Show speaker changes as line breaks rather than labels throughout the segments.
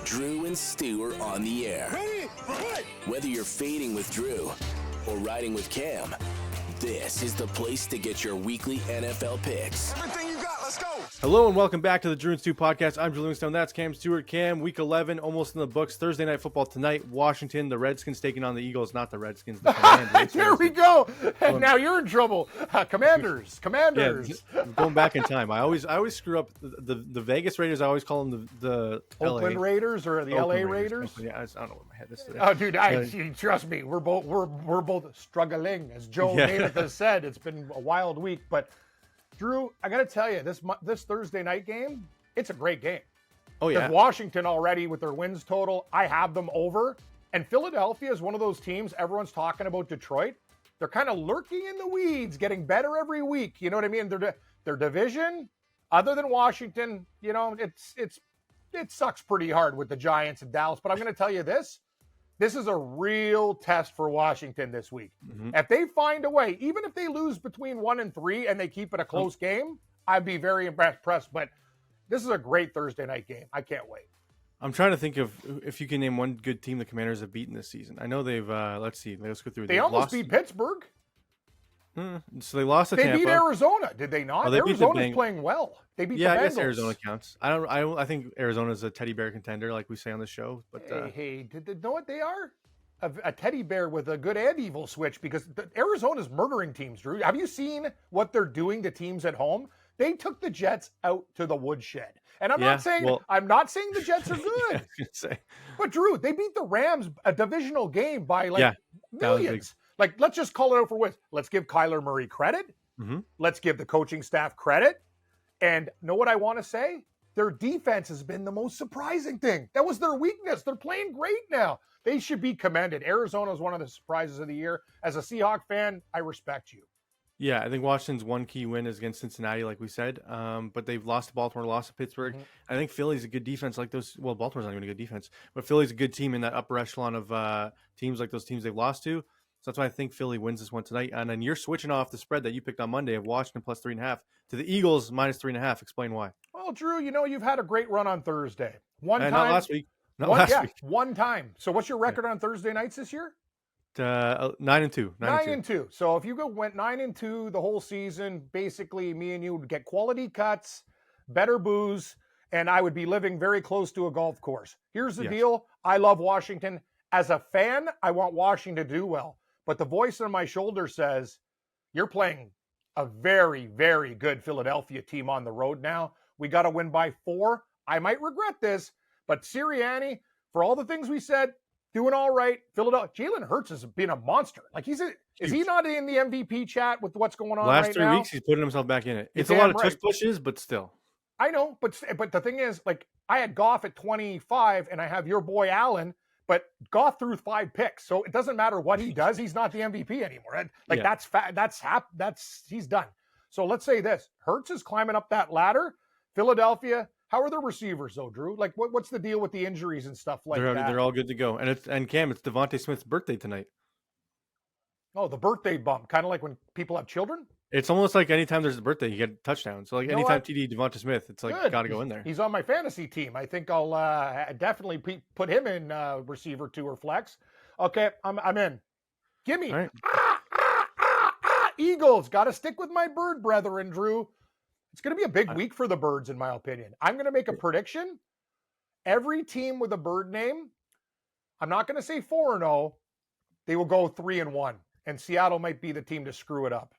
Drew and Stu are on the air.
Ready?
Whether you're fading with Drew or riding with Cam, this is the place to get your weekly NFL picks.
Everything you got, let's go.
Hello and welcome back to the Drew and Stu podcast. I'm Drew Livingstone. That's Cam Stewart. Cam, week 11, almost in the books. Thursday night football tonight. Washington, the Redskins taking on the Eagles, not the Redskins. The Commanders.
There we go. And now you're in trouble. Commanders.
Yeah, going back in time. I always screw up the Vegas Raiders. I always call them the
Oakland
LA.
Raiders or the
Oakland
LA Raiders.
Yeah, I don't know what my head is today.
Oh, dude, trust me, we're both struggling, as Joe Namath has said. It's been a wild week, but Drew, I got to tell you, this Thursday night game, it's a great game.
Oh yeah,
Because Washington already with their wins total, I have them over, and Philadelphia is one of those teams everyone's talking about. Detroit, they're kind of lurking in the weeds, getting better every week. You know what I mean? Their division, other than Washington, you know, it sucks pretty hard with the Giants and Dallas. But I'm going to tell you this. This is a real test for Washington this week. Mm-hmm. If they find a way, even if they lose between 1 and 3 and they keep it a close game, I'd be very impressed. But this is a great Thursday night game. I can't wait.
I'm trying to think of if you can name one good team the Commanders have beaten this season. I know they've, let's go through.
They almost beat Pittsburgh.
So they lost to Tampa.
They beat Arizona, did they not? Arizona's playing well. They beat the Bengals.
I guess Arizona counts. I think Arizona's a teddy bear contender, like we say on the show. But
did they know what they are? A teddy bear with a good and evil switch, because Arizona's murdering teams, Drew. Have you seen what they're doing to teams at home? They took the Jets out to the woodshed. And I'm not saying the Jets are good. But Drew, they beat the Rams, a divisional game, by millions. Like, let's just call it out for wins. Let's give Kyler Murray credit. Mm-hmm. Let's give the coaching staff credit. And know what I want to say? Their defense has been the most surprising thing. That was their weakness. They're playing great now. They should be commended. Arizona is one of the surprises of the year. As a Seahawk fan, I respect you.
Yeah, I think Washington's one key win is against Cincinnati, like we said. But they've lost to Baltimore, lost to Pittsburgh. Mm-hmm. I think Philly's a good defense like those. Well, Baltimore's not even a good defense. But Philly's a good team in that upper echelon of teams like those teams they've lost to. So that's why I think Philly wins this one tonight. And then you're switching off the spread that you picked on Monday of Washington plus 3.5 to the Eagles minus 3.5. Explain why.
Well, Drew, you know, you've had a great run on Thursday. Not
last week. Last week.
One time. So what's your record on Thursday nights this year?
9-2.
9-2. So if you went 9-2 the whole season, basically me and you would get quality cuts, better booze, and I would be living very close to a golf course. Here's the deal. I love Washington. As a fan, I want Washington to do well. But the voice on my shoulder says, you're playing a very, very good Philadelphia team on the road now. We got to win by 4. I might regret this, but Sirianni, for all the things we said, doing all right. Philadelphia, Jalen Hurts has been a monster. Like is he not in the MVP chat with what's going on
last
right
3
now?
weeks, he's putting himself back in it. It's a lot of tush pushes, but still.
I know, but the thing is, like, I had Goff at 25, and I have your boy Allen, but Goff threw 5 picks, so it doesn't matter what he does. He's not the MVP anymore. That's he's done. So let's say this: Hurts is climbing up that ladder. Philadelphia. How are their receivers, though, Drew? Like, what's the deal with the injuries and stuff like that?
They're all good to go. And Cam, it's Devontae Smith's birthday tonight.
Oh, the birthday bump, kind of like when people have children.
It's almost like anytime there's a birthday, you get a touchdown. So like anytime TD Devontae Smith, it's like got to go in there.
He's on my fantasy team. I think I'll definitely put him in receiver 2 or flex. Okay, I'm in. Gimme. Right. Eagles. Got to stick with my bird brethren, Drew. It's going to be a big week for the Birds, in my opinion. I'm going to make a prediction. Every team with a bird name, I'm not going to say 4-0. They will go 3-1, and Seattle might be the team to screw it up.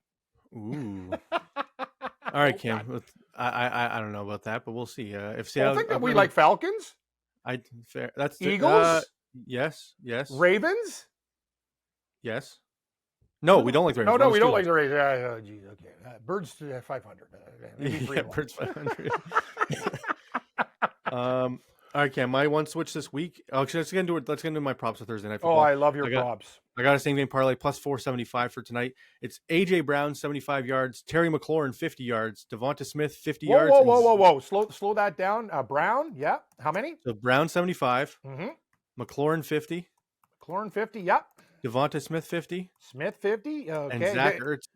Ooh. All right, Cam. I don't know about that, but we'll see. If Seattle,
I think that we like Falcons.
Fair. That's
Eagles.
Yes.
Ravens.
Yes. No, we don't like the Ravens.
No, we don't like the Ravens. Geez, okay. Birds 500. Maybe
Birds 500. All right, Cam. My one switch this week. Actually, let's get into my props for Thursday night football.
Oh, I love your props.
I got a same game parlay plus 475 for tonight. It's AJ Brown 75 yards, Terry McLaurin 50 yards, Devonta Smith 50 yards.
Whoa! Slow that down. Brown, yeah. How many?
So Brown 75.
Mm-hmm.
McLaurin 50.
McLaurin 50. Yep.
Devonta Smith 50.
Smith 50. Okay.
And Zach
Ertz.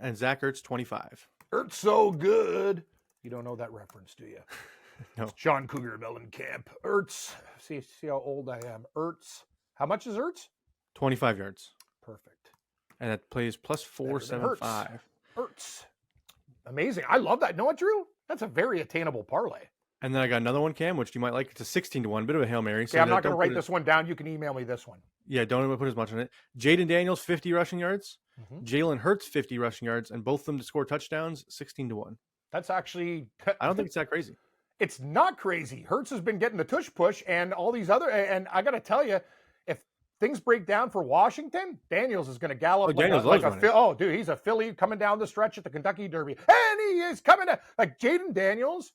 And Zach Ertz 25.
Ertz so good. You don't know that reference, do you?
No.
It's John Cougar Mellencamp. Ertz. See how old I am. Ertz. How much is Ertz?
25 yards.
Perfect.
And that plays plus 475.
Ertz. Amazing. I love that. You know what, Drew? That's a very attainable parlay.
And then I got another one, Cam, which you might like. It's a 16-1, bit of a Hail Mary.
Okay, I'm not going to write this one down. You can email me this one.
Yeah, don't put as much on it. Jaden Daniels, 50 rushing yards. Jalen Hurts, 50 rushing yards. And both of them to score touchdowns, 16-1.
That's actually...
I don't think it's that crazy.
It's not crazy. Hurts has been getting the tush push and all these other... And I got to tell you, if things break down for Washington, Daniels is going to gallop dude, he's a Philly coming down the stretch at the Kentucky Derby. And he is coming to... Like, Jaden Daniels...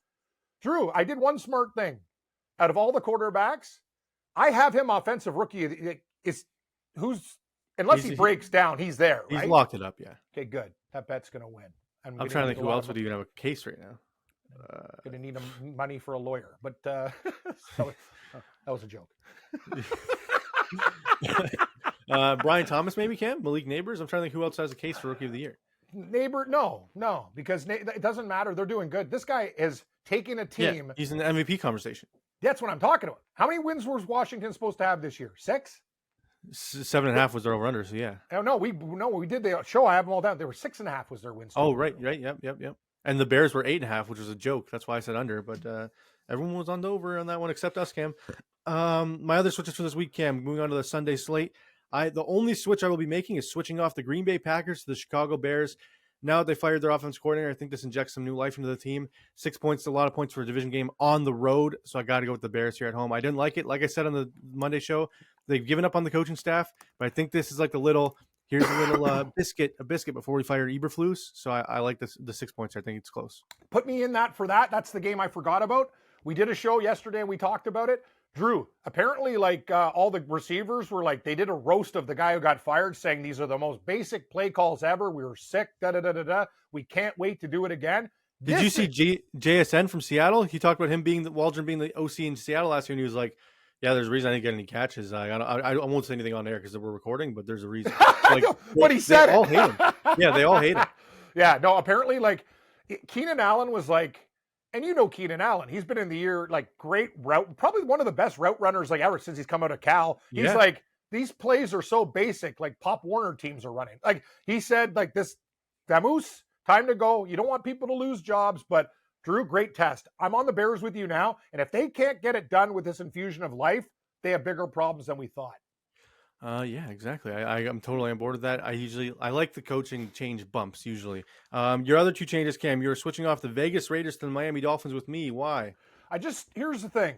Drew, I did one smart thing. Out of all the quarterbacks, I have him offensive rookie. Unless he breaks down, he's there, right?
He's locked it up, yeah.
Okay, good. That bet's going to win.
I'm trying to think who else would even have a case right now.
Going to need money for a lawyer, but that was a joke.
Brian Thomas, maybe, Cam? Malik Neighbors? I'm trying to think who else has a case for Rookie of the Year.
Neighbor, no, because it doesn't matter. They're doing good. This guy is taking a team.
Yeah, he's in the MVP conversation.
That's what I'm talking about. How many wins was Washington supposed to have this year? 6?
7.5 was their over-under, so yeah.
Oh, no, we did the show. I have them all down. They were 6.5 was their wins.
Oh, right. Yep. And the Bears were 8.5, which was a joke. That's why I said under, but everyone was on the over on that one except us, Cam. My other switches for this week, Cam, moving on to the Sunday slate. The only switch I will be making is switching off the Green Bay Packers to the Chicago Bears. Now that they fired their offense coordinator, I think this injects some new life into the team. 6 points, a lot of points for a division game on the road, so I got to go with the Bears here at home. I didn't like it. Like I said on the Monday show, they've given up on the coaching staff, but I think this is like here's a little biscuit before we fire Eberflus. So I like the 6 points. I think it's close.
Put me in that for that. That's the game I forgot about. We did a show yesterday and we talked about it. Drew, apparently all the receivers were they did a roast of the guy who got fired saying these are the most basic play calls ever. We were sick, da-da-da-da-da. We can't wait to do it again.
Did you see JSN from Seattle? He talked about him Waldron being the OC in Seattle last year, and he was like, yeah, there's a reason I didn't get any catches. I won't say anything on air because we're recording, but there's a reason.
But he said
they all hate him. Yeah, they all hate him.
Yeah, no, apparently Keenan Allen was and you know Keenan Allen, he's been in the year great route, probably one of the best route runners ever since he's come out of Cal. He's these plays are so basic, Pop Warner teams are running. He said this, Vamoose, time to go. You don't want people to lose jobs, but Drew, great test. I'm on the Bears with you now, and if they can't get it done with this infusion of life, they have bigger problems than we thought.
Yeah, exactly. I'm totally on board with that. I like the coaching change bumps usually. Your other two changes, Cam, you're switching off the Vegas Raiders to the Miami Dolphins with me. Why?
Here's the thing.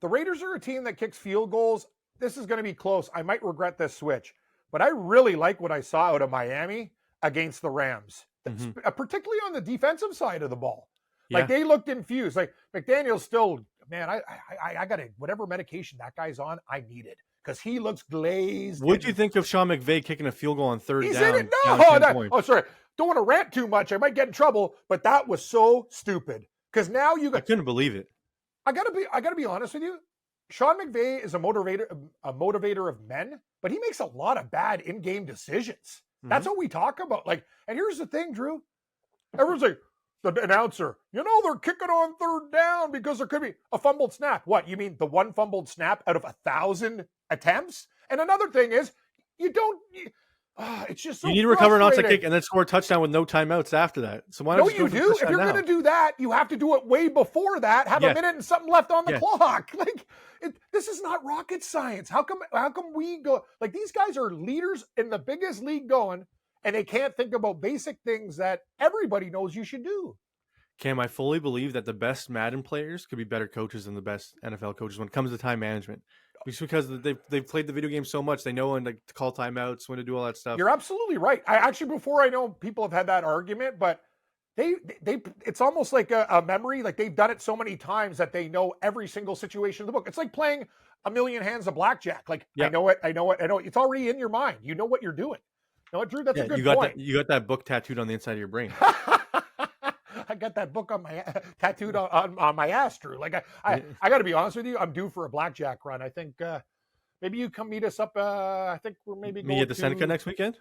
The Raiders are a team that kicks field goals. This is going to be close. I might regret this switch, but I really like what I saw out of Miami against the Rams, particularly on the defensive side of the ball. They looked infused. McDaniel's still, man, I got whatever medication that guy's on, I need it. Because he looks glazed.
What do you think of Sean McVay kicking a field goal on third down?
He's in it. No, sorry. Don't want to rant too much. I might get in trouble. But that was so stupid. Because now I
couldn't believe it.
I gotta be honest with you. Sean McVay is a motivator of men, but he makes a lot of bad in-game decisions. That's what we talk about. And here's the thing, Drew. Everyone's the announcer, they're kicking on third down because there could be a fumbled snap. What, you mean the one fumbled snap out of 1,000 attempts? And another thing is, it's just so
you need to recover an onside kick and then score a touchdown with no timeouts after that. So why not?
No, you do. If you're going to do that, you have to do it way before that. Have a minute and something left on the clock. This is not rocket science. How come we go these guys are leaders in the biggest league going, and they can't think about basic things that everybody knows you should do.
Cam, I fully believe that the best Madden players could be better coaches than the best NFL coaches when it comes to time management. Just because they've played the video game so much, they know when to call timeouts, when to do all that stuff.
You're absolutely right. I know people have had that argument, but they it's almost like a memory. They've done it so many times that they know every single situation in the book. It's like playing a million hands of blackjack. I know it. It's already in your mind. You know what you're doing. You know what, Drew? That's a good point.
You got that book tattooed on the inside of your brain.
I got that book on my tattooed on my ass, Drew. I got to be honest with you. I'm due for a blackjack run. I think maybe you come meet us up. I think we're maybe going
at the Seneca next weekend.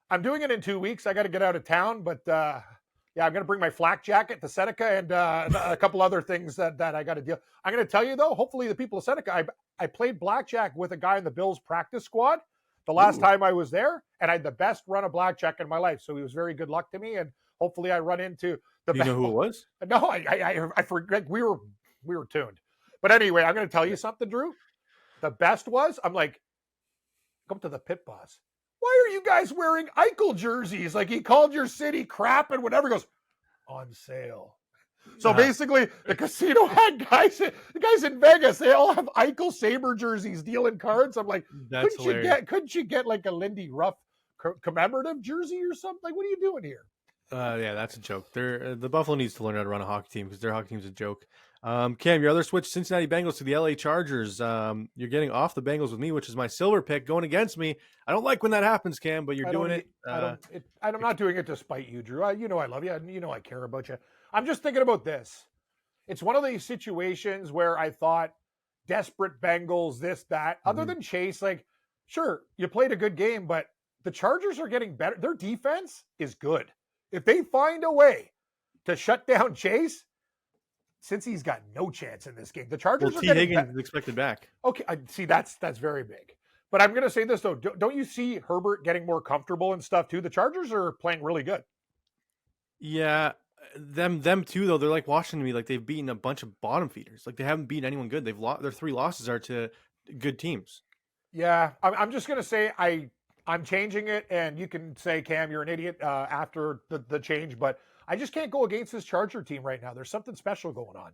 I'm doing it in 2 weeks. I got to get out of town, but Yeah, I'm going to bring my flak jacket to Seneca and a couple other things that I got to deal. I'm going to tell you, though, hopefully the people of Seneca, I played blackjack with a guy in the Bills practice squad the last time I was there, and I had the best run of blackjack in my life. So he was very good luck to me, and hopefully I run into the
Do you know who it was?
No, I forget. We were tuned. But anyway, I'm going to tell you something, Drew. The best was, I'm like, come to the pit boss. Why are you guys wearing Eichel jerseys? Like, he called your city crap and whatever. He goes, on sale. So basically, the casino had the guys in Vegas, they all have Eichel Sabre jerseys dealing cards. I'm like, couldn't you get like a Lindy Ruff commemorative jersey or something? Like, what are you doing here?
Yeah, that's a joke. The Buffalo needs to learn how to run a hockey team because their hockey team's a joke. Cam, your other switch, Cincinnati Bengals to the LA Chargers. You're getting off the Bengals with me, which is my silver pick, going against me. I don't like when that happens, Cam, but you're doing it.
I'm not doing it to spite you, Drew. You know I love you. You know I care about you. I'm just thinking about this. It's one of these situations where I thought desperate Bengals, this, that. Other than Chase, like, sure, you played a good game, but the Chargers are getting better. Their defense is good. If they find a way to shut down Chase, since he's got no chance in this game, the Chargers are getting
Higgins is expected back.
Okay, see, that's very big. But I'm going to say this, though. Don't you see Herbert getting more comfortable and stuff, too? The Chargers are playing really good.
Yeah, them too, though. They're like Washington to me. Like, they've beaten a bunch of bottom feeders. Like, they haven't beaten anyone good. Their 3 losses are to good teams.
Yeah, I'm just going to say I'm changing it, and you can say, Cam, you're an idiot after the change, but I just can't go against this Charger team right now. There's something special going on.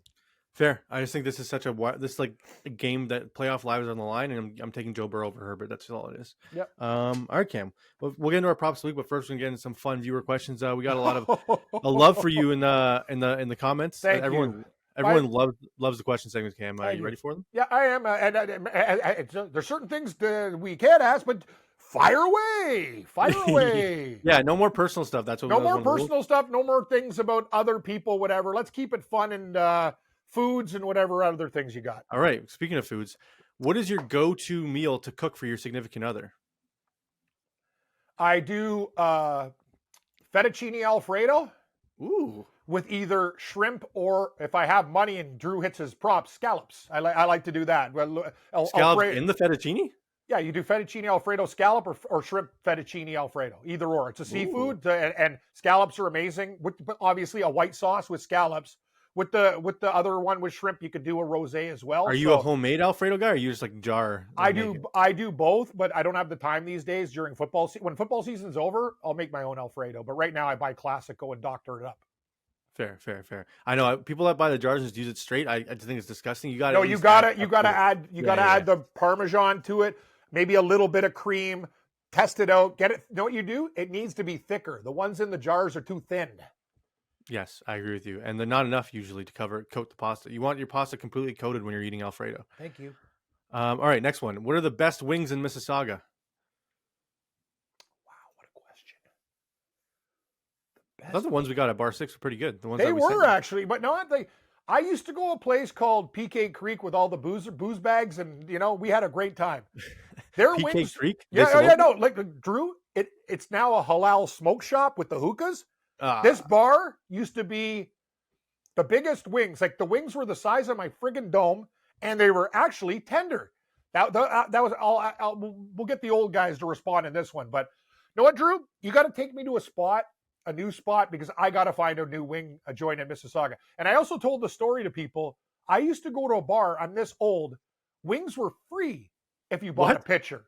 Fair. I just think this is a game that playoff lives on the line, and I'm taking Joe Burrow over Herbert. That's all it is.
Yep.
All right, Cam. We'll get into our props of the week, but first we're gonna get into some fun viewer questions. We got a lot of a love for you in the comments.
Thank
you. Everyone loves the question segments, Cam. Are you ready for them?
Yeah, I am. And there's certain things that we can't ask, but fire away. Fire away.
Yeah, no more personal stuff. That's what.
No more personal stuff. No more things about other people, whatever. Let's keep it fun and foods and whatever other things you got.
All right. Speaking of foods, what is your go-to meal to cook for your significant other?
I do fettuccine Alfredo.
Ooh.
With either shrimp or, if I have money and Drew hits his props, scallops. I like to do that.
Scallops in the fettuccine?
Yeah, you do fettuccine Alfredo scallop or shrimp fettuccine Alfredo. Either or. It's a seafood, and scallops are amazing. But obviously, a white sauce with scallops. With the other one with shrimp, you could do a rosé as well.
Are you a homemade Alfredo guy, or are you just like jar?
I do both, but I don't have the time these days during football. When football season's over, I'll make my own Alfredo. But right now, I buy Classico and doctor it up.
Fair. I know people that buy the jars and just use it straight. I just think it's disgusting. You gotta add the Parmesan to it. Maybe a little bit of cream. Test it out. Get it. Know what you do? It needs to be thicker. The ones in the jars are too thin. Yes, I agree with you. And they're not enough usually to coat the pasta. You want your pasta completely coated when you're eating Alfredo.
Thank you.
All right, next one. What are the best wings in Mississauga?
Wow, what a question.
I thought the ones we got at Bar 6 were pretty good. The ones
they were actually, but no, I used to go to a place called PK Creek with all the booze bags, and we had a great time. Their
PK
wings,
Creek?
No, like Drew, it's now a halal smoke shop with the hookahs. This bar used to be the biggest wings. Like, the wings were the size of my friggin' dome, and they were actually tender. That was all. We'll get the old guys to respond in this one. But you know what, Drew? You got to take me to a new spot, because I got to find a new wing joint in Mississauga. And I also told the story to people. I used to go to a bar. I'm this old. Wings were free if you bought a pitcher.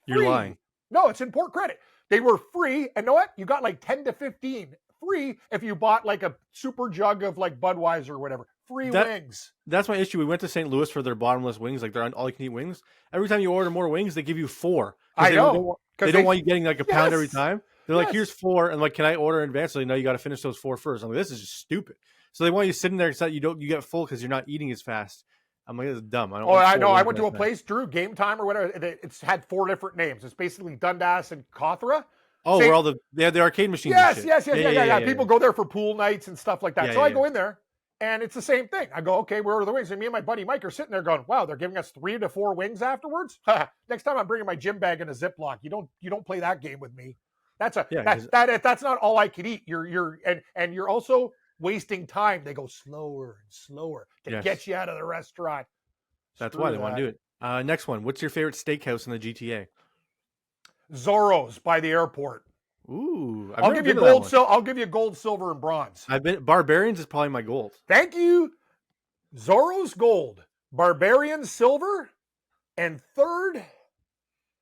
You're lying.
No, it's in Port Credit. They were free. And you know what? You got like 10 to 15 free if you bought like a super jug of like Budweiser or whatever. Free wings.
That's my issue. We went to St. Louis for their bottomless wings, like they're all-you-can-eat wings. Every time you order more wings, they give you 4.
I know.
They don't want you getting like a pound every time. They're like, here's 4, and like, can I order in advance? So no, you got to finish those 4 first. I'm like, this is just stupid. So they want you sitting there so you get full because you're not eating as fast. I'm like, this is dumb. I know.
I went to a place, Drew, Game Time or whatever. It's had 4 different names. It's basically Dundas and Cawthra.
Oh, where they have the arcade machines.
Yes. Yeah. People go there for pool nights and stuff like that. I go in there, and it's the same thing. I go, okay, where are the wings? And me and my buddy Mike are sitting there going, wow, they're giving us 3 to 4 wings afterwards. Next time I'm bringing my gym bag in a Ziploc. You don't play that game with me. That's
Yeah,
that's not all I could eat. And you're also wasting time. They go slower and slower to get you out of the restaurant.
That's why they want to do it. Next one. What's your favorite steakhouse in the GTA?
Zorro's by the airport.
Ooh,
I'll give you gold, I'll give you gold, silver, and bronze.
Barbarians is probably my gold.
Thank you. Zorro's gold, Barbarian silver, and third,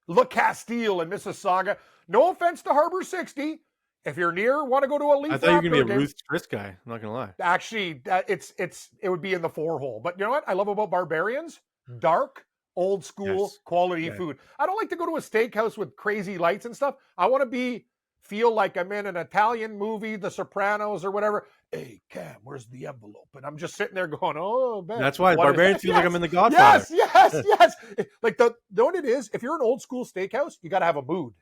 Le Castile in Mississauga. No offense to Harbor 60. If you're near, want to go to a Leaf.
I thought you were gonna be a Ruth Chris guy. I'm not gonna lie.
Actually, it would be in the 4-hole. But you know what I love about Barbarians? Dark, old school, quality food. I don't like to go to a steakhouse with crazy lights and stuff. I want to feel like I'm in an Italian movie, The Sopranos or whatever. Hey, Cam, where's the envelope? And I'm just sitting there going, oh, man.
That's why Barbarians feel like I'm in The Godfather.
Yes. Like, know what it is? If you're an old school steakhouse, you got to have a mood.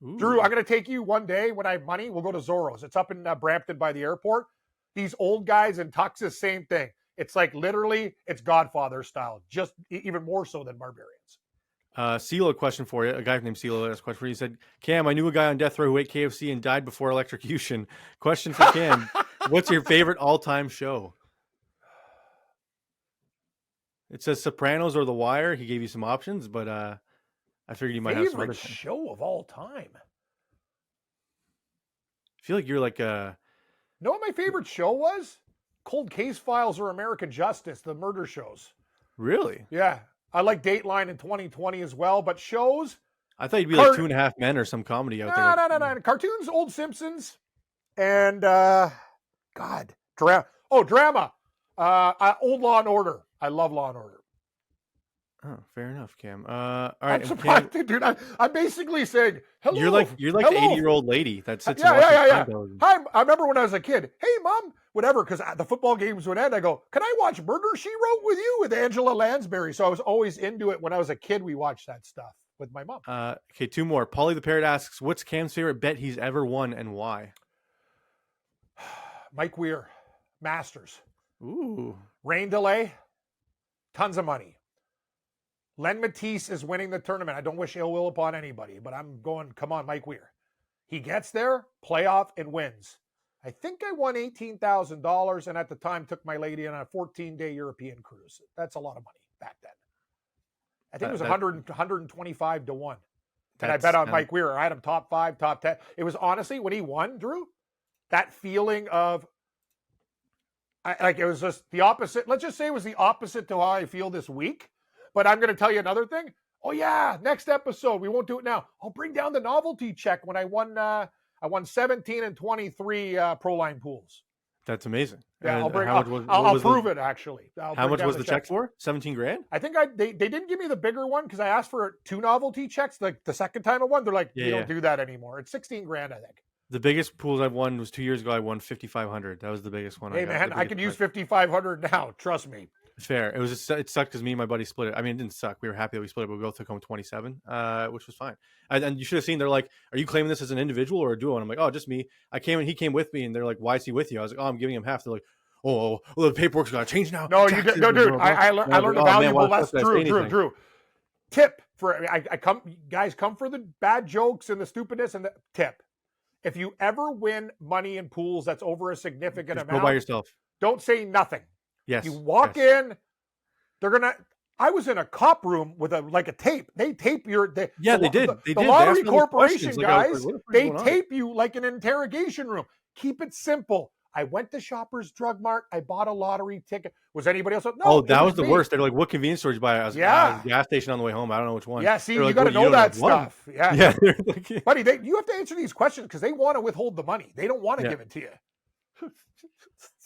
Ooh. Drew, I'm going to take you one day when I have money. We'll go to Zorro's. It's up in Brampton by the airport. These old guys in tuxes, same thing. It's like literally, it's Godfather style, just even more so than Barbarians.
CeeLo, question for you. A guy named CeeLo asked a question for you. He said, Cam, I knew a guy on death row who ate KFC and died before electrocution. Question for Cam. What's your favorite all-time show? It says Sopranos or The Wire. He gave you some options, but I figured you might have some other
favorite show of all time.
I feel like you're like a...
Know what my favorite show was? Cold Case Files or American Justice, the murder shows.
Really?
Yeah. I like Dateline in 2020 as well, but shows...
I thought you'd be like 2.5 Men or some comedy out there.
No. Cartoons, Old Simpsons, and drama. Old Law and Order. I love Law and Order.
Oh, fair enough, Cam. All right,
I'm surprised, dude. I'm basically saying, hello.
You're like the 80-year-old lady that sits.
Yeah. Hi, I remember when I was a kid. Hey, Mom, whatever, because the football games would end. I go, can I watch Murder, She Wrote with you with Angela Lansbury? So I was always into it. When I was a kid, we watched that stuff with my mom.
Okay, two more. Polly the Parrot asks, what's Cam's favorite bet he's ever won and why?
Mike Weir, Masters.
Ooh.
Rain delay, tons of money. Len Matisse is winning the tournament. I don't wish ill will upon anybody, but I'm going, come on, Mike Weir. He gets there, playoff, and wins. I think I won $18,000, and at the time took my lady on a 14-day European cruise. That's a lot of money back then. I think it was 125 to 1. And I bet on Mike Weir. I had him top 5, top 10. It was honestly, when he won, Drew, that feeling of, it was just the opposite. Let's just say it was the opposite to how I feel this week. But I'm going to tell you another thing. Oh yeah, next episode. We won't do it now. I'll bring down the novelty check when I won 17 and 23 pro line pools.
That's amazing.
Yeah, I'll prove it actually.
How much was the check for? 17 grand?
I think they didn't give me the bigger one because I asked for 2 novelty checks. Like the second time I won, they're like, you don't do that anymore. It's 16 grand, I think.
The biggest pools I've won was 2 years ago. I won 5,500. That was the biggest one.
Hey man, I could use 5,500 now. Trust me.
Fair. It sucked because me and my buddy split it. I mean, it didn't suck. We were happy that we split it, but we both took home 27, which was fine. And you should have seen. They're like, "Are you claiming this as an individual or a duo?" And I'm like, "Oh, just me." He came with me, and they're like, "Why is he with you?" I was like, "Oh, I'm giving him half." They're like, "Oh, well, the paperwork's got to change now."
No, you no, dude. I learned a valuable lesson. Drew. Tip for guys come for the bad jokes and the stupidness and the tip. If you ever win money in pools that's over a significant amount,
go by yourself.
Don't say nothing.
Yes.
You walk in. I was in a cop room with a tape. They tape your. They did. The Lottery Corporation guys. They tape you like an interrogation room. Keep it simple. I went to Shoppers Drug Mart. I bought a lottery ticket. Was anybody else? No.
Oh, that was the worst. They're like, "What convenience store did you buy?" I was at a gas station on the way home. I don't know which one.
Yeah, see, you got to know that stuff. Yeah,
yeah.
Buddy, you have to answer these questions because they want to withhold the money. They don't want to give it to you.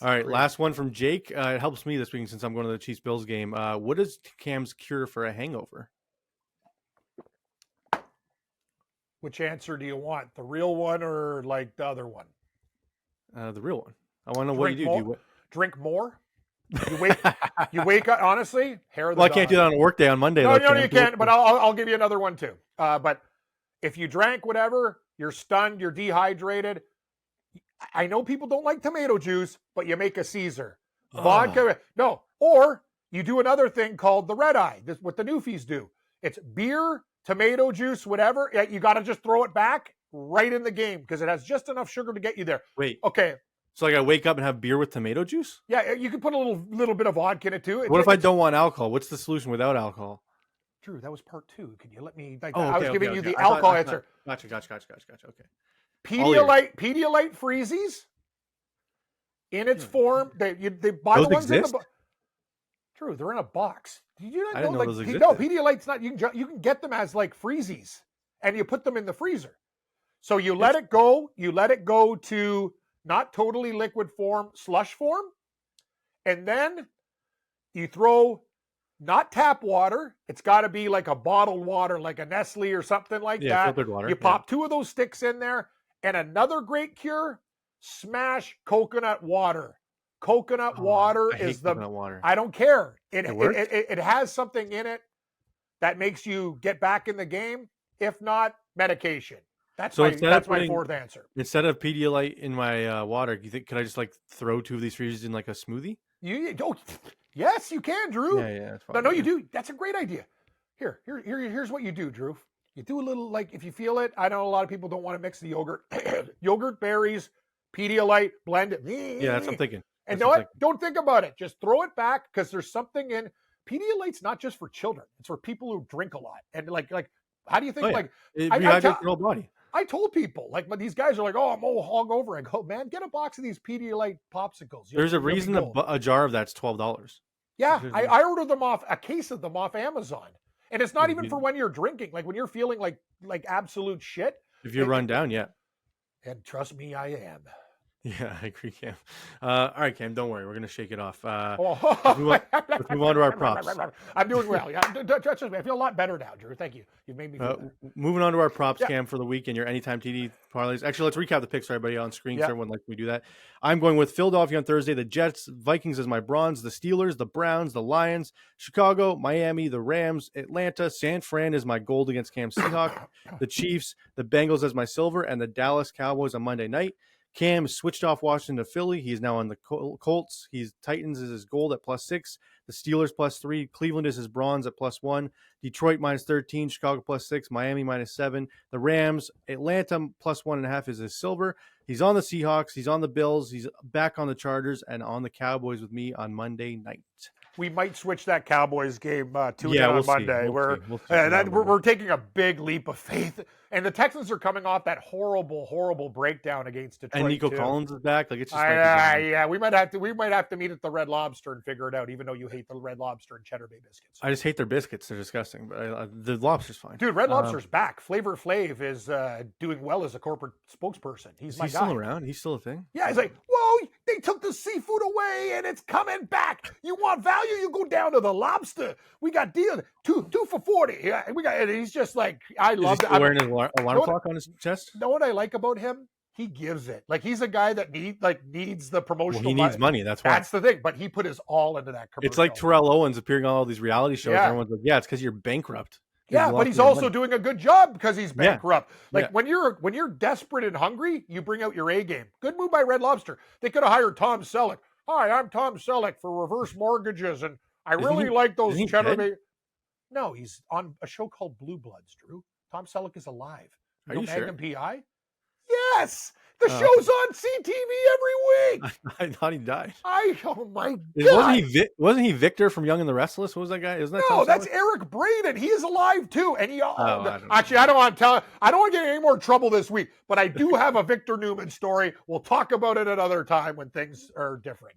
All right, last one from Jake. It helps me this week since I'm going to the Chiefs-Bills game. What is Cam's cure for a hangover?
Which answer do you want? The real one or like the other one?
The real one. I want to know what you do.
Drink more? You wake up, honestly, hair of the dog.
I can't do that on a work day on Monday.
No, you can't, but I'll give you another one too. But if you drank whatever, you're stunned, you're dehydrated. I know people don't like tomato juice, but you make a Caesar. Vodka, no. Or you do another thing called the red eye. This is what the newfies do. It's beer, tomato juice, whatever. You got to just throw it back, right in the game because it has just enough sugar to get you there.
Wait.
Okay.
So like I wake up and have beer with tomato juice?
Yeah, you can put a little bit of vodka in it too.
What if I don't want alcohol? What's the solution without alcohol?
Drew, that was part 2. Can you let me? I was giving you the
I thought-
alcohol answer.
Gotcha. Okay.
Pedialyte freezies in its form. They buy
Those
the ones
exist?
in the. Drew, they're in a box. Did you not
I
know?
didn't know those existed.
No, Pedialyte's not. You can get them as like freezies, and you put them in the freezer. So you let it go. You let it go to not totally liquid form, slush form, and then you throw not tap water. It's got to be like a bottled water, like a Nestle or something like that.
Filtered water.
You pop 2 of those sticks in there, and another great cure: smash coconut water. Coconut water is the
coconut water.
I don't care.
works?
It has something in it that makes you get back in the game. If not, medication. That's my 4th answer.
Instead of Pedialyte in my water, you think could I just like throw 2 of these freezers in like a smoothie?
Yes, you can, Drew.
Yeah, that's fine.
No, you do. That's a great idea. Here's what you do, Drew. You do a little, like, if you feel it. I know a lot of people don't want to mix the yogurt. Yogurt, berries, Pedialyte, blend it.
Yeah, that's what I'm thinking.
And know what? Don't think about it. Just throw it back because there's something in Pedialyte's not just for children. It's for people who drink a lot. And like, how do you think?
It rehydrates your whole body.
I told people, like, but these guys are like, oh, I'm all hungover. I go, man, get a box of these Pedialyte popsicles.
There's a reason a jar of that's $12.
Yeah, I ordered them a case of them off Amazon. And it's not even for when you're drinking. Like when you're feeling like absolute shit.
If you run down, yeah.
And trust me, I am.
Yeah, I agree, Cam. All right, Cam, don't worry. We're going to shake it off. Let's move on to our props.
I'm doing well. Yeah, trust me. I feel a lot better now, Drew. Thank you. You've made me feel better.
Moving on to our props, Cam, for the week and your anytime TD parlays. Actually, let's recap the picks for everybody on screen so everyone likes we do that. I'm going with Philadelphia on Thursday, the Jets, Vikings as my bronze, the Steelers, the Browns, the Lions, Chicago, Miami, the Rams, Atlanta, San Fran is my gold against Cam Seahawk, the Chiefs, the Bengals as my silver, and the Dallas Cowboys on Monday night. Cam switched off Washington to Philly. He's now on the Colts. Titans is his gold at +6. The Steelers +3. Cleveland is his bronze at +1. Detroit -13. Chicago +6. Miami -7. The Rams, Atlanta +1.5 is his silver. He's on the Seahawks. He's on the Bills. He's back on the Chargers and on the Cowboys with me on Monday night.
We might switch that Cowboys game on
we'll
Monday. We're taking a big leap of faith, and the Texans are coming off that horrible breakdown against Detroit.
And Nico Collins is back. Like it's just
we might have to meet at the Red Lobster and figure it out. Even though you hate the Red Lobster and Cheddar Bay biscuits,
I just hate their biscuits. They're disgusting. But the lobster's fine,
dude. Red Lobster's back. Flavor Flav is doing well as a corporate spokesperson. He's
still around. He's still a thing.
Yeah, he's like, whoa, they took the seafood away and it's coming back. You want value? You go down to the Lobster. We got deal two for $40. Yeah, and he's just like, I love it.
Wearing an alarm clock on his chest.
Know what I like about him? He gives it. Like he's a guy that needs the promotional.
Well, he needs money. That's why.
That's the thing. But he put his all into that commercial.
It's like Terrell Owens appearing on all these reality shows. Yeah. Everyone's like, yeah, it's because you're bankrupt.
Yeah, but he's also doing a good job because he's bankrupt. When you're desperate and hungry, you bring out your A game. Good move by Red Lobster. They could have hired Tom Selleck. Hi, I'm Tom Selleck for reverse mortgages, and I really like those Cheddar Bay. No, he's on a show called Blue Bloods, Drew. Tom Selleck is alive.
Are you sure?
PI? Yes! The show's on CTV every week.
I thought he died.
Oh my God!
Wasn't he Victor from Young and the Restless? What was that guy? Isn't that
no? That's Eric Braeden. He is alive too. And he actually, I don't want to get in any more trouble this week. But I do have a Victor Newman story. We'll talk about it another time when things are different.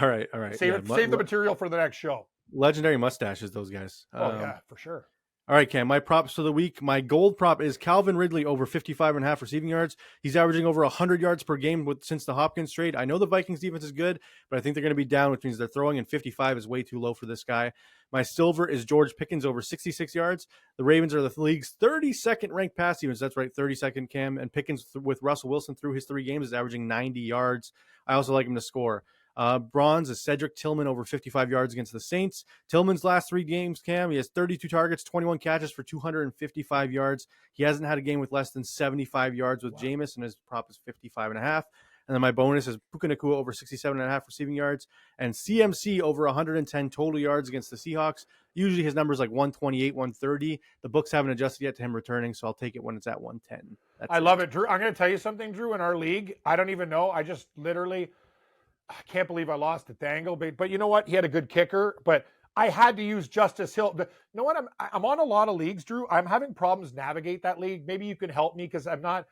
All right.
Save the material for the next show.
Legendary mustaches, those guys.
Yeah, for sure.
All right, Cam, my props for the week. My gold prop is Calvin Ridley over 55.5 receiving yards. He's averaging over 100 yards per game since the Hopkins trade. I know the Vikings defense is good, but I think they're going to be down, which means they're throwing, and 55 is way too low for this guy. My silver is George Pickens over 66 yards. The Ravens are the league's 32nd ranked pass defense. That's right, 32nd, Cam. And Pickens, with Russell Wilson through his 3 games, is averaging 90 yards. I also like him to score. Bronze is Cedric Tillman over 55 yards against the Saints. Tillman's last 3 games, Cam, he has 32 targets, 21 catches for 255 yards. He hasn't had a game with less than 75 yards with Jameis, and his prop is 55.5. And then my bonus is Puka Nacua over 67.5 receiving yards and CMC over 110 total yards against the Seahawks. Usually his number's like 128, 130. The books haven't adjusted yet to him returning, so I'll take it when it's at 110.
I love it, Drew. I'm going to tell you something, Drew. In our league, I don't even know. I just literally, I can't believe I lost to Dangle. But you know what? He had a good kicker, but I had to use Justice Hill. But you know what? I'm on a lot of leagues, Drew. I'm having problems navigate that league. Maybe you can help me because I'm not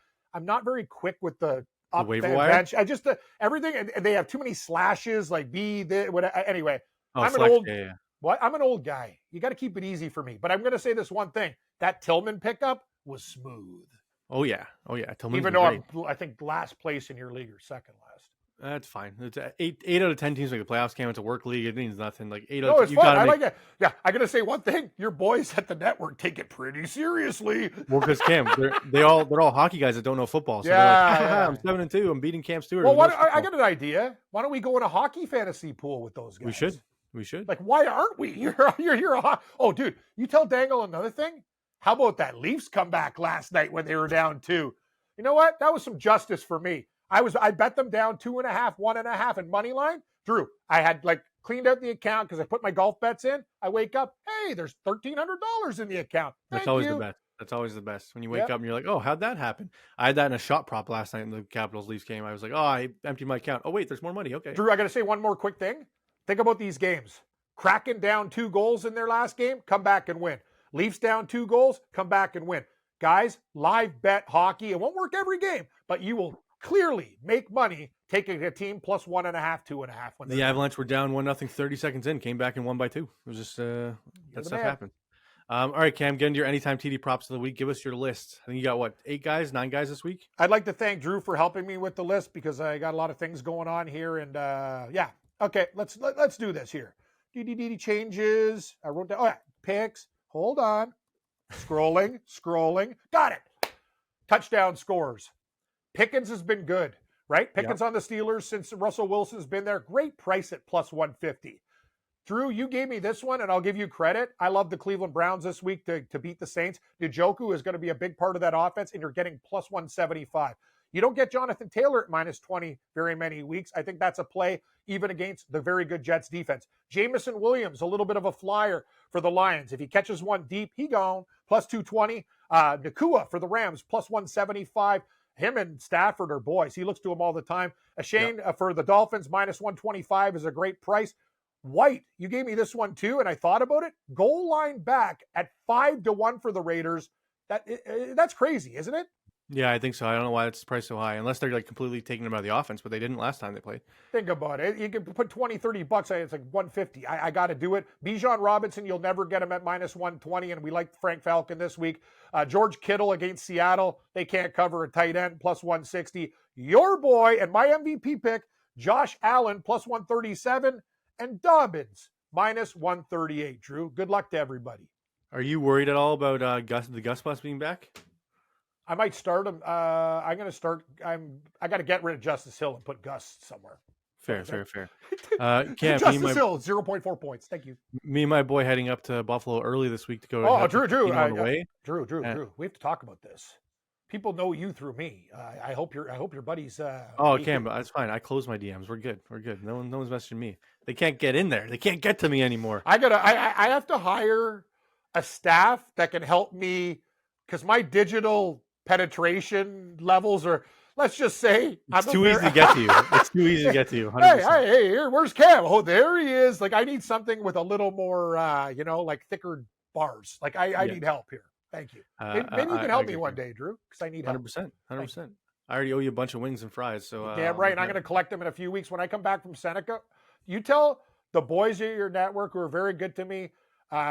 very quick with the
waiver wire.
Bench. I just everything, and they have too many slashes. Like anyway. I'm an old guy. You got to keep it easy for me. But I'm going to say this one thing: that Tillman pickup was smooth.
Oh yeah. Tillman's
even though I think last place in your league or second last.
That's fine. It's 8 out of 10 teams make the playoffs. Cam, it's a work league. It means nothing. Like 8
No, it's fun. I like it. Yeah, I gotta say one thing. Your boys at the network take it pretty seriously.
Well, because Cam, they're all hockey guys that don't know football. So
yeah,
I'm 7-2. I'm beating Cam Stewart.
Well, I got an idea. Why don't we go in a hockey fantasy pool with those guys?
We should.
Like, why aren't we? You're oh, dude. You tell Dangle another thing. How about that Leafs comeback last night when they were down 2? You know what? That was some justice for me. I bet them down 2.5, 1.5 in money line. Drew, I had cleaned out the account because I put my golf bets in. I wake up, hey, there's $1,300 in the account.
That's always the best. That's always the best. When you wake up and you're like, oh, how'd that happen? I had that in a shot prop last night in the Capitals Leafs game. I was like, oh, I emptied my account. Oh, wait, there's more money. Okay.
Drew, I got to say one more quick thing. Think about these games. Kraken down 2 goals in their last game, come back and win. Leafs down 2 goals, come back and win. Guys, live bet hockey. It won't work every game, but you will clearly make money taking a team plus 1.5, 2.5.
The Avalanche were down 1-0 30 seconds in, came back and won by 2. It was just that stuff happened. All right, Cam, get into your anytime TD props of the week. Give us your list. I think you got 9 guys this week?
I'd like to thank Drew for helping me with the list because I got a lot of things going on here. And okay, let's do this here. DDD changes. I wrote down. Picks. Hold on. Scrolling. Got it. Touchdown scores. Pickens has been good, right? Pickens on the Steelers since Russell Wilson's been there. Great price at plus 150. Drew, you gave me this one, and I'll give you credit. I love the Cleveland Browns this week to beat the Saints. Njoku is going to be a big part of that offense, and you're getting plus 175. You don't get Jonathan Taylor at minus 20 very many weeks. I think that's a play even against the very good Jets defense. Jamison Williams, a little bit of a flyer for the Lions. If he catches one deep, he gone. Plus 220. Nacua for the Rams, plus 175. Him and Stafford are boys. He looks to them all the time. Shane for the Dolphins, minus 125 is a great price. White, you gave me this one too, and I thought about it. Goal line back at 5-1 for the Raiders. That's crazy, isn't it?
Yeah, I think so. I don't know why it's priced so high, unless they're completely taking them out of the offense, but they didn't last time they played.
Think about it. You can put $20-$30. It's like 150. I got to do it. Bijan Robinson, you'll never get him at minus 120, and we like Frank Falcon this week. George Kittle against Seattle. They can't cover a tight end, plus 160. Your boy and my MVP pick, Josh Allen, plus 137, and Dobbins, minus 138. Drew, good luck to everybody.
Are you worried at all about the Gus Bus being back?
I might start him. I'm going to start. I got to get rid of Justice Hill and put Gus somewhere.
Fair. Cam,
Justice Hill, 0.4 points. Thank you.
Me and my boy heading up to Buffalo early this week to go.
Drew.
Drew.
We have to talk about this. People know you through me. I hope your buddies.
Cam, that's fine. I closed my DMs. We're good. No one's messaging me. They can't get in there. They can't get to me anymore.
I have to hire a staff that can help me because my digital penetration levels are, let's just say,
it's too easy to get to you. It's too easy to get to you.
100%. Hey, here, where's Cam? Oh, there he is. I need something with a little more, thicker bars. I need help here. Thank you. Maybe you can help me one day, Drew, because I need help.
100%. I already owe you a bunch of wings and fries. So
damn right. And I'm going to collect them in a few weeks when I come back from Seneca. You tell the boys at your network who are very good to me.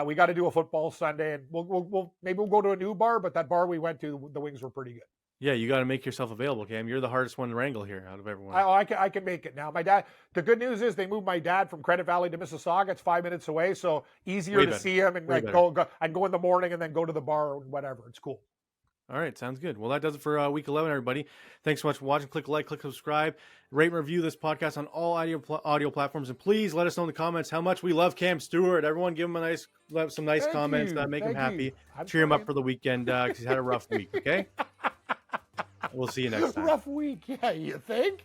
We got to do a football Sunday, and we'll go to a new bar. But that bar we went to, the wings were pretty good.
Yeah, you got to make yourself available, Cam. You're the hardest one to wrangle here out of everyone.
I can make it now. My dad. The good news is they moved my dad from Credit Valley to Mississauga. It's 5 minutes away, so easier to see him and go. I can go in the morning and then go to the bar or whatever. It's cool.
All right, sounds good. Well, that does it for week 11, everybody. Thanks so much for watching. Click like, click subscribe, rate and review this podcast on all audio platforms, and please let us know in the comments how much we love Cam Stewart. Everyone, give him some nice comments that make him happy. Cheer him up for the weekend because he's had a rough week. Okay. We'll see you next time.
Rough week, yeah. You think?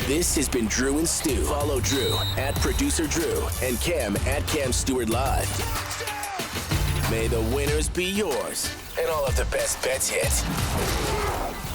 This has been Drew and Stu. Follow Drew at Producer Drew and Cam at Cam Stewart Live. May the winners be yours and all of the best bets hit.